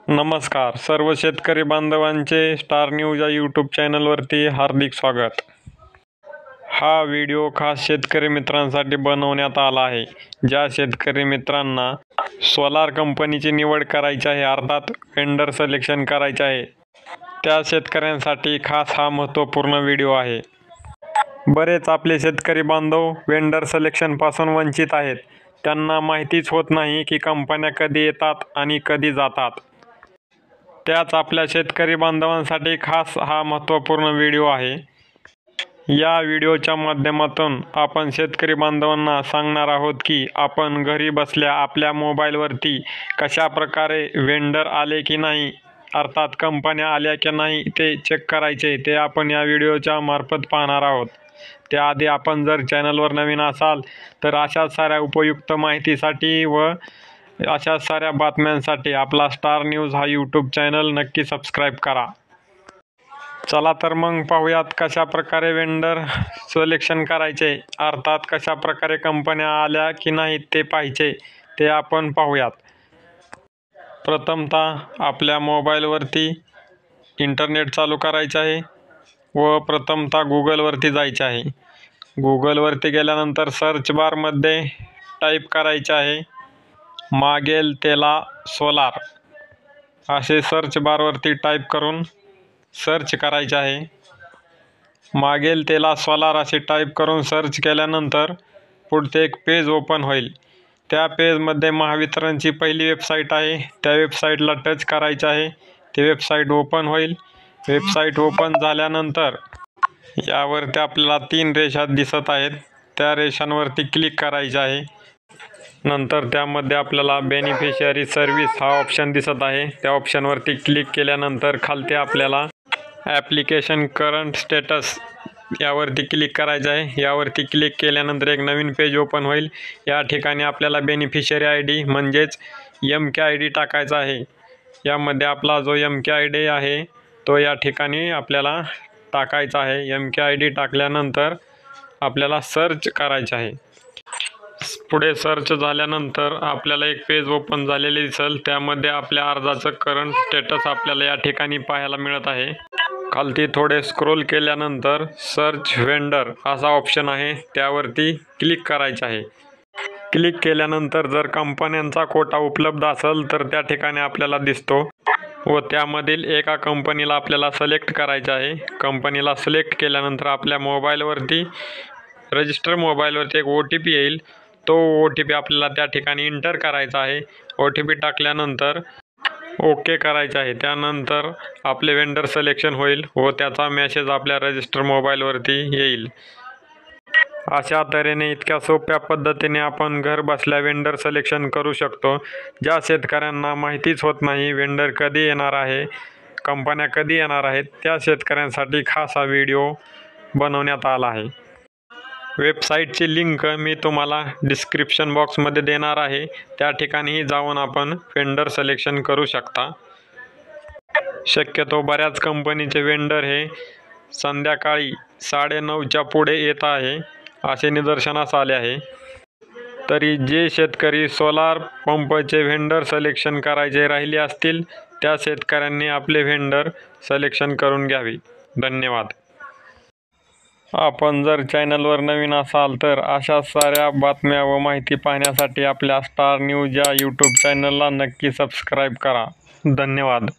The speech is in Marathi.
नमस्कार सर्व शेतकरी बांधवांचे स्टार न्यूज या यूट्यूब चॅनलवरती हार्दिक स्वागत। हा व्हिडिओ खास शेतकरी मित्रांसाठी बनवण्यात आला आहे। ज्या शेतकरी मित्रांना सोलार कंपनीची निवड करायची आहे, अर्थात वेंडर सिलेक्शन करायचे आहे, त्या शेतकऱ्यांसाठी खास हा महत्त्वपूर्ण व्हिडिओ आहे। बरेच आपले शेतकरी बांधव वेंडर सिलेक्शन पासून वंचित आहेत। त्यांना माहितीच होत नाही की कंपन्या कधी येतात आणि कधी जातात। त्याच आपल्या शेतकरी बांधवांसाठी खास हा महत्त्वपूर्ण व्हिडिओ आहे। या व्हिडिओच्या माध्यमातून आपण शेतकरी बांधवांना सांगणार आहोत की आपण घरी बसल्या आपल्या मोबाईलवरती कशा प्रकारे वेंडर आले की नाही, अर्थात कंपन्या आल्या की नाही ते चेक करायचे, ते आपण या व्हिडिओच्या मार्फत पाहणार आहोत। त्याआधी आपण जर चॅनलवर नवीन असाल तर अशाच साऱ्या उपयुक्त माहितीसाठी व अशा साऱ्या बातम्यांसाठी आपला स्टार न्यूज हा यूट्यूब चॅनल नक्की सबस्क्राईब करा। चला तर मग पाहूयात कशा प्रकारे वेंडर सिलेक्शन करायचे, अर्थात कशा प्रकारे कंपन्या आल्या की नाही ते पाहायचे, ते आपण पाहूयात। प्रथमतः आपल्या मोबाईलवरती इंटरनेट चालू करायचे आहे व प्रथमतः गूगलवरती जायचे आहे। गूगलवरती गेल्यानंतर सर्च बारमध्ये टाईप करायचे आहे मागेल तेला सोलार, असे सर्च बारवरती टाईप करून सर्च करायचे आहे। मागेल तेला सोलार असे टाईप करून सर्च केल्यानंतर पुढचे एक पेज ओपन होईल। त्या पेजमध्ये महावितरणची पहिली वेबसाईट आहे, त्या वेबसाईटला टच करायचे आहे। ती वेबसाईट ओपन होईल। वेबसाईट ओपन झाल्यानंतर यावरती आपल्याला 3 रेषा दिसत आहेत, त्या रेषांवरती क्लिक करायचे आहे। नंतर त्यामध्ये आपल्याला बेनिफिशियरी सर्व्हिस हा ऑप्शन दिसत आहे, त्या ऑप्शनवरती क्लिक केल्यानंतर खालती आपल्याला ॲप्लिकेशन करंट स्टेटस यावरती क्लिक करायचे आहे। यावरती क्लिक केल्यानंतर एक नवीन पेज ओपन होईल। या ठिकाणी आपल्याला बेनिफिशियरी ID म्हणजेच MKID टाकायचा आहे। यामध्ये आपला जो MKID आहे तो या ठिकाणी आपल्याला टाकायचा आहे। MKID टाकल्यानंतर आपल्याला सर्च करायचे आहे। पुढे सर्च झाल्यानंतर आपल्याला एक पेज ओपन झालेले दिसेल, त्यामध्ये आपल्या अर्जाचं करंट स्टेटस आपल्याला या ठिकाणी पाहायला मिळत आहे। खालती थोडे स्क्रोल केल्यानंतर सर्च वेंडर असा ऑप्शन आहे, त्यावरती क्लिक करायचे आहे। क्लिक केल्यानंतर जर कंपन्यांचा कोटा उपलब्ध असेल तर त्या ठिकाणी आपल्याला दिसतो व त्यामधील एका कंपनीला आपल्याला सिलेक्ट करायचे आहे। कंपनीला सिलेक्ट केल्यानंतर आपल्या मोबाईलवरती रजिस्टर मोबाईलवरती एक OTP येईल, तो OTP आपल्याला त्या ठिकाणी एंटर करायचा आहे। OTP टाकल्यानंतर ओके करायचे आहे। त्यानंतर आपले वेंडर सिलेक्शन होईल व त्याचा मेसेज आपल्या रजिस्टर मोबाईलवरती येईल। अशा तऱ्हेने इतक्या सोप्या पद्धतीने आपण घर बसल्या वेंडर सिलेक्शन करू शकतो। ज्या शेतकऱ्यांना माहितीच होत नाही वेंडर कधी येणार आहे, कंपन्या कधी येणार आहेत, त्या शेतकऱ्यांसाठी खास हा व्हिडिओ बनवण्यात आला आहे। वेबसाईटची लिंक मी तुम्हाला डिस्क्रिप्शन बॉक्समध्ये देणार आहे, त्या ठिकाणीही जाऊन आपण वेंडर सिलेक्शन करू शकता। शक्यतो बऱ्याच कंपनीचे वेंडर हे संध्याकाळी 9:30च्या पुढे येत आहे असे निदर्शनास आले आहे। तरी जे शेतकरी सोलार पंपचे वेंडर सिलेक्शन करायचे राहिले असतील त्या शेतकऱ्यांनी आपले वेंडर सिलेक्शन करून घ्यावे। धन्यवाद। आपण जर चॅनलवर नवीन असाल तर अशा साऱ्या बातम्या व माहिती पाहण्यासाठी आपल्या स्टार न्यूज या यूट्यूब चॅनलला नक्की सबस्क्राईब करा। धन्यवाद।